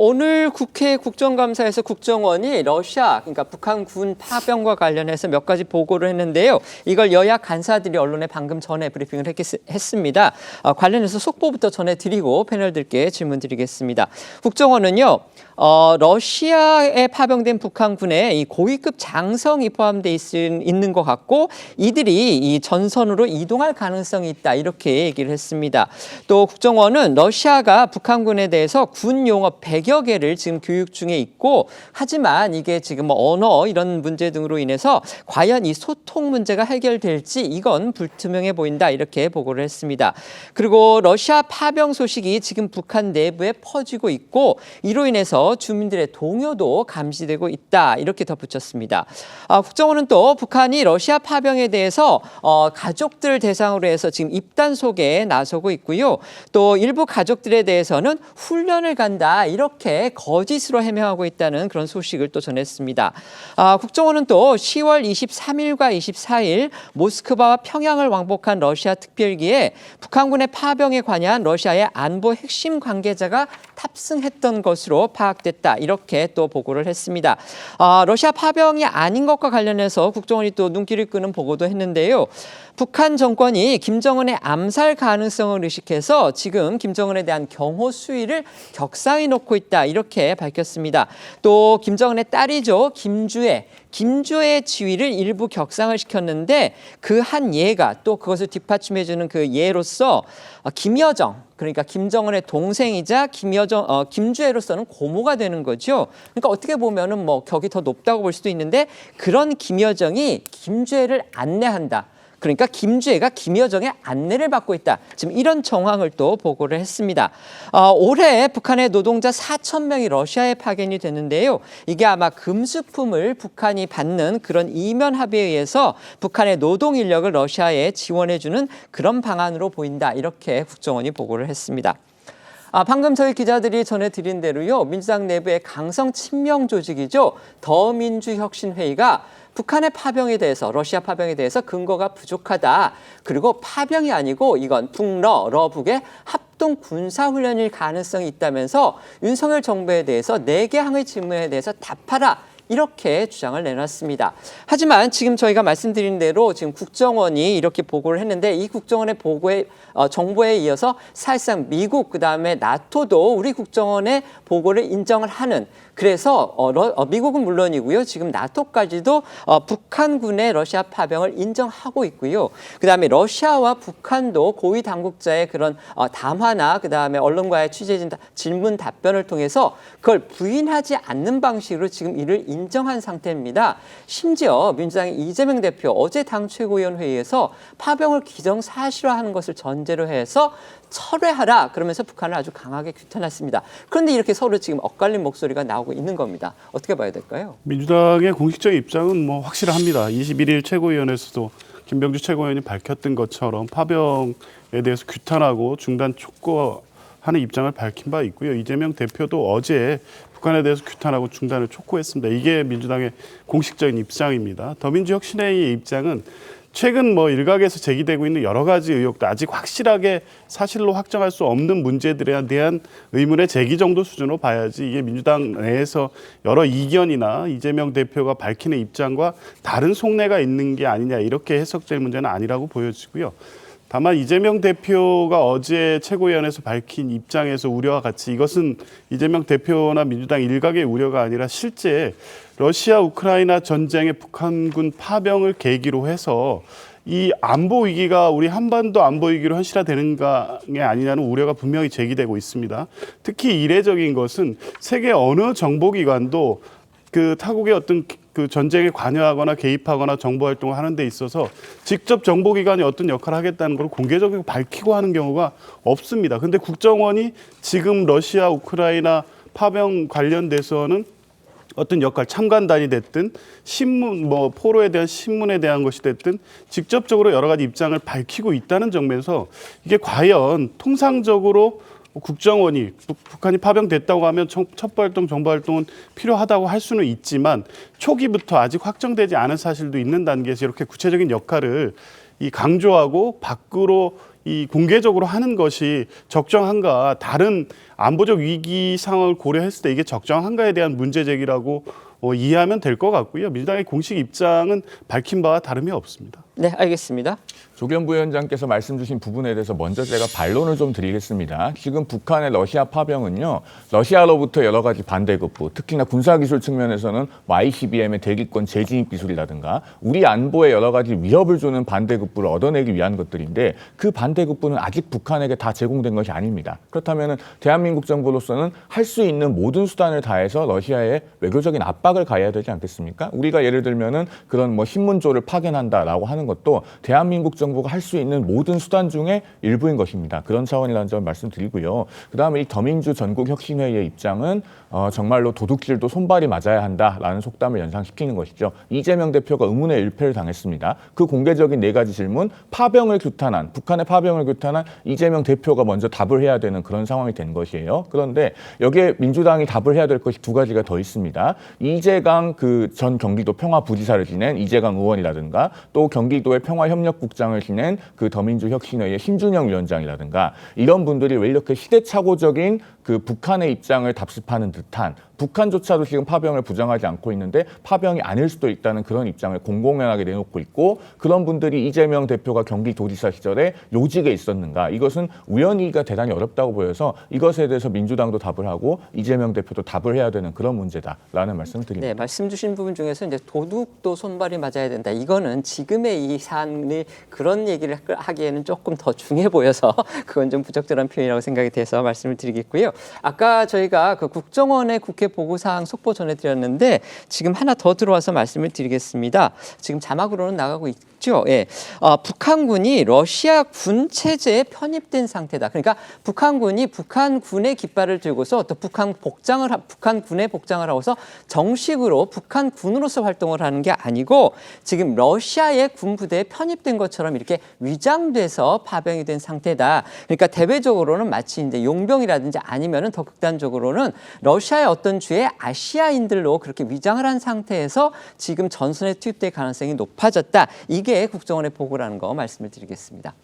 오늘 국회 국정감사에서 국정원이 러시아, 그러니까 북한 군 파병과 관련해서 몇 가지 보고를 했는데요. 이걸 여야 간사들이 언론에 방금 전에 브리핑을 했습니다. 관련해서 속보부터 전해드리고 패널들께 질문드리겠습니다. 국정원은요. 러시아에 파병된 북한군의 이 고위급 장성이 포함되어 있는 것 같고 이들이 이 전선으로 이동할 가능성이 있다 이렇게 얘기를 했습니다. 또 국정원은 러시아가 북한군에 대해서 군 용어 100여 개를 지금 교육 중에 있고 하지만 이게 지금 언어 이런 문제 등으로 인해서 과연 이 소통 문제가 해결될지 이건 불투명해 보인다 이렇게 보고를 했습니다. 그리고 러시아 파병 소식이 지금 북한 내부에 퍼지고 있고 이로 인해서 주민들의 동요도 감지되고 있다 이렇게 덧붙였습니다. 국정원은 또 북한이 러시아 파병에 대해서 가족들 대상으로 해서 지금 입단속에 나서고 있고요. 또 일부 가족들에 대해서는 훈련을 간다 이렇게 거짓으로 해명하고 있다는 그런 소식을 또 전했습니다. 국정원은 또 10월 23일과 24일 모스크바와 평양을 왕복한 러시아 특별기에 북한군의 파병에 관여한 러시아의 안보 핵심 관계자가 탑승했던 것으로 파악됐다. 이렇게 또 보고를 했습니다. 러시아 파병이 아닌 것과 관련해서 국정원이 또 눈길을 끄는 보고도 했는데요. 북한 정권이 김정은의 암살 가능성을 의식해서 지금 김정은에 대한 경호 수위를 격상해 놓고 있다. 이렇게 밝혔습니다. 또 김정은의 딸이죠. 김주애의 지위를 일부 격상을 시켰는데 그 한 예가 또 그것을 뒷받침해주는 그 예로서 김여정 그러니까 김정은의 동생이자 김주애로서는 고모가 되는 거죠. 그러니까 어떻게 보면은 격이 더 높다고 볼 수도 있는데 그런 김여정이 김주애를 안내한다. 그러니까 김주애가 김여정의 안내를 받고 있다. 지금 이런 정황을 또 보고를 했습니다. 올해 북한의 노동자 4,000명이 러시아에 파견이 됐는데요. 이게 아마 금수품을 북한이 받는 그런 이면 합의에 의해서 북한의 노동 인력을 러시아에 지원해주는 그런 방안으로 보인다. 이렇게 국정원이 보고를 했습니다. 방금 저희 기자들이 전해드린 대로요. 민주당 내부의 강성 친명 조직이죠. 더민주혁신회의가 북한의 파병에 대해서 러시아 파병에 대해서 근거가 부족하다. 그리고 파병이 아니고 이건 러북의 합동 군사훈련일 가능성이 있다면서 윤석열 정부에 대해서 4개 항의 질문에 대해서 답하라. 이렇게 주장을 내놨습니다. 하지만 지금 저희가 말씀드린 대로 지금 국정원이 이렇게 보고를 했는데 이 국정원의 정보에 이어서 사실상 미국 그다음에 나토도 우리 국정원의 보고를 인정을 하는 그래서 미국은 물론이고요. 지금 나토까지도 북한군의 러시아 파병을 인정하고 있고요. 그다음에 러시아와 북한도 고위 당국자의 그런 담화나 그다음에 언론과의 취재 질문 답변을 통해서 그걸 부인하지 않는 방식으로 지금 이를 인정한 상태입니다. 심지어 민주당의 이재명 대표 어제 당 최고위원 회의에서 파병을 기정사실화하는 것을 전제로 해서 철회하라 그러면서 북한을 아주 강하게 규탄했습니다. 그런데 이렇게 서로 지금 엇갈린 목소리가 나오고 있는 겁니다. 어떻게 봐야 될까요? 민주당의 공식적 입장은 확실합니다. 21일 최고위원회에서도 김병주 최고위원이 밝혔던 것처럼 파병에 대해서 규탄하고 중단 촉구하는 입장을 밝힌 바 있고요. 이재명 대표도 어제 북한에 대해서 규탄하고 중단을 촉구했습니다. 이게 민주당의 공식적인 입장입니다. 더민주혁신회의의 입장은 최근 일각에서 제기되고 있는 여러 가지 의혹도 아직 확실하게 사실로 확정할 수 없는 문제들에 대한 의문의 제기 정도 수준으로 봐야지 이게 민주당 내에서 여러 이견이나 이재명 대표가 밝히는 입장과 다른 속내가 있는 게 아니냐 이렇게 해석될 문제는 아니라고 보여지고요. 다만 이재명 대표가 어제 최고위원회에서 밝힌 입장에서 우려와 같이 이것은 이재명 대표나 민주당 일각의 우려가 아니라 실제 러시아 우크라이나 전쟁의 북한군 파병을 계기로 해서 이 안보 위기가 우리 한반도 안보 위기로 현실화되는 게 아니냐는 우려가 분명히 제기되고 있습니다. 특히 이례적인 것은 세계 어느 정보기관도 그 타국의 어떤 그 전쟁에 관여하거나 개입하거나 정보 활동을 하는 데 있어서 직접 정보기관이 어떤 역할을 하겠다는 걸 공개적으로 밝히고 하는 경우가 없습니다. 그런데 국정원이 지금 러시아, 우크라이나 파병 관련돼서는 어떤 역할, 참관단이 됐든 신문, 포로에 대한 신문에 대한 것이 됐든 직접적으로 여러 가지 입장을 밝히고 있다는 점에서 이게 과연 통상적으로 국정원이 북한이 파병됐다고 하면 첩보활동, 정보활동은 필요하다고 할 수는 있지만 초기부터 아직 확정되지 않은 사실도 있는 단계에서 이렇게 구체적인 역할을 강조하고 밖으로 이 공개적으로 하는 것이 적정한가, 다른 안보적 위기 상황을 고려했을 때 이게 적정한가에 대한 문제 제기라고 이해하면 될 것 같고요. 민주당의 공식 입장은 밝힌 바와 다름이 없습니다. 네, 알겠습니다. 조경 부위원장께서 말씀 주신 부분에 대해서 먼저 제가 반론을 좀 드리겠습니다. 지금 북한의 러시아 파병은요, 러시아로부터 여러 가지 반대급부, 특히나 군사기술 측면에서는 ICBM의 대기권 재진입 기술이라든가 우리 안보에 여러 가지 위협을 주는 반대급부를 얻어내기 위한 것들인데 그 반대급부는 아직 북한에게 다 제공된 것이 아닙니다. 그렇다면 대한민국 정부로서는 할 수 있는 모든 수단을 다해서 러시아에 외교적인 압박을 가해야 되지 않겠습니까? 우리가 예를 들면은 그런 뭐 신문조를 파견한다라고 하는 것도 대한민국 정부가 할 수 있는 모든 수단 중에 일부인 것입니다. 그런 차원이라는 점 말씀드리고요. 그다음에 이 더민주 전국혁신회의의 입장은 정말로 도둑질도 손발이 맞아야 한다라는 속담을 연상시키는 것이죠. 이재명 대표가 의문의 일패를 당했습니다. 그 공개적인 4가지 질문, 북한의 파병을 규탄한 이재명 대표가 먼저 답을 해야 되는 그런 상황이 된 것이에요. 그런데 여기에 민주당이 답을 해야 될 것이 2가지가 더 있습니다. 이재강 전 경기도 평화부지사를 지낸 이재강 의원이라든가 또 경기도의 평화협력국장을 지낸 더민주혁신회의 심준영 위원장이라든가 이런 분들이 왜 이렇게 시대착오적인 북한의 입장을 답습하는 듯한, 북한조차도 지금 파병을 부정하지 않고 있는데 파병이 아닐 수도 있다는 그런 입장을 공공연하게 내놓고 있고, 그런 분들이 이재명 대표가 경기도지사 시절에 요직에 있었는가, 이것은 우연히가 대단히 어렵다고 보여서 이것에 대해서 민주당도 답을 하고 이재명 대표도 답을 해야 되는 그런 문제다라는 말씀을 드립니다. 네, 말씀 주신 부분 중에서 이제 도둑도 손발이 맞아야 된다. 이거는 지금의 이 사안이 그런 얘기를 하기에는 조금 더 중해 보여서 그건 좀 부적절한 표현이라고 생각이 돼서 말씀을 드리겠고요. 아까 저희가 국정원의 국회 보고사항 속보 전해드렸는데 지금 하나 더 들어와서 말씀을 드리겠습니다. 지금 자막으로는 나가고 있죠. 예. 북한군이 러시아 군 체제에 편입된 상태다. 그러니까 북한군이 북한군의 깃발을 들고서 또 북한군의 복장을 하고서 정식으로 북한군으로서 활동을 하는 게 아니고 지금 러시아의 군부대에 편입된 것처럼 이렇게 위장돼서 파병이 된 상태다. 그러니까 대외적으로는 마치 이제 용병이라든지 아니면은 더 극단적으로는 러시아의 어떤 주의 아시아인들로 그렇게 위장을 한 상태에서 지금 전선에 투입될 가능성이 높아졌다. 이게 국정원의 보고라는 거 말씀을 드리겠습니다.